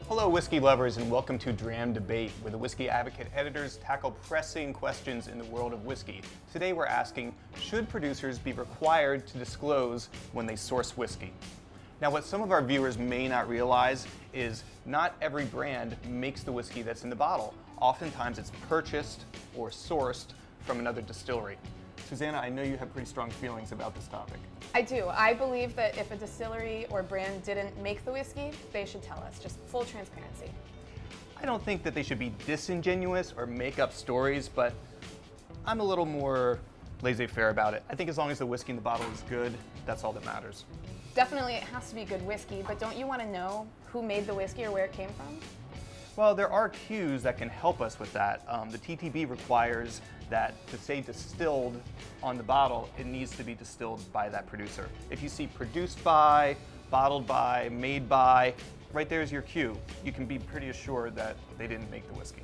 Hello, whiskey lovers, and welcome to Dram Debate, where the Whisky Advocate editors tackle pressing questions in the world of whiskey. Today we're asking, should producers be required to disclose when they source whiskey? Now, what some of our viewers may not realize is not every brand makes the whiskey that's in the bottle. Oftentimes it's purchased or sourced from another distillery. Susanna, I know you have pretty strong feelings about this topic. I do. I believe that if a distillery or brand didn't make the whiskey, they should tell us, just full transparency. I don't think that they should be disingenuous or make up stories, but I'm a little more laissez-faire about it. I think as long as the whiskey in the bottle is good, that's all that matters. Definitely it has to be good whiskey, but don't you want to know who made the whiskey or where it came from? Well, there are cues that can help us with that. The TTB requires that to say distilled on the bottle, it needs to be distilled by that producer. If you see produced by, bottled by, made by, right there's your cue. You can be pretty assured that they didn't make the whiskey.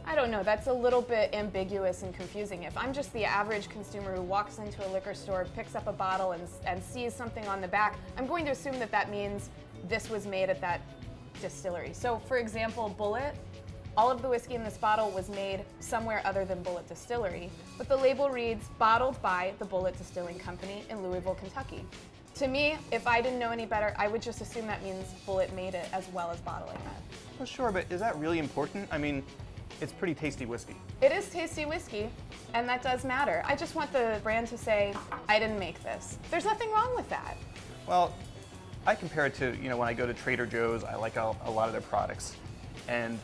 I don't know, that's a little bit ambiguous and confusing. If I'm just the average consumer who walks into a liquor store, picks up a bottle and sees something on the back, I'm going to assume that that means this was made at that distillery. So for example, Bulleit, all of the whiskey in this bottle was made somewhere other than Bulleit Distillery, but the label reads bottled by the Bulleit Distilling Company in Louisville, Kentucky. To me, if I didn't know any better, I would just assume that means Bulleit made it as well as bottling it. Well, sure, but is that really important? I mean, it's pretty tasty whiskey. It is tasty whiskey, and that does matter. I just want the brand to say, I didn't make this. There's nothing wrong with that. Well, I compare it to, when I go to Trader Joe's, I like a lot of their products. And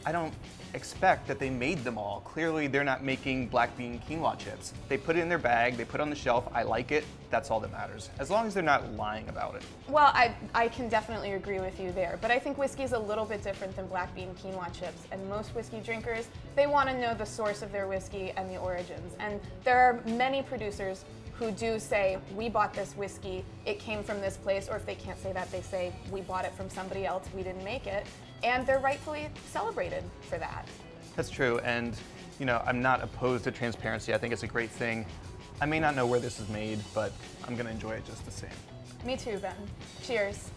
I don't expect that they made them all. Clearly, they're not making black bean quinoa chips. They put it in their bag, they put it on the shelf, I like it, that's all that matters. As long as they're not lying about it. Well, I can definitely agree with you there, but I think whiskey is a little bit different than black bean quinoa chips, and most whiskey drinkers, they want to know the source of their whiskey and the origins. And there are many producers who do say, we bought this whiskey, it came from this place, or if they can't say that, they say, we bought it from somebody else, we didn't make it, and they're rightfully celebrated for that. That's true, and I'm not opposed to transparency. I think it's a great thing. I may not know where this is made, but I'm gonna enjoy it just the same. Me too, Ben. Cheers.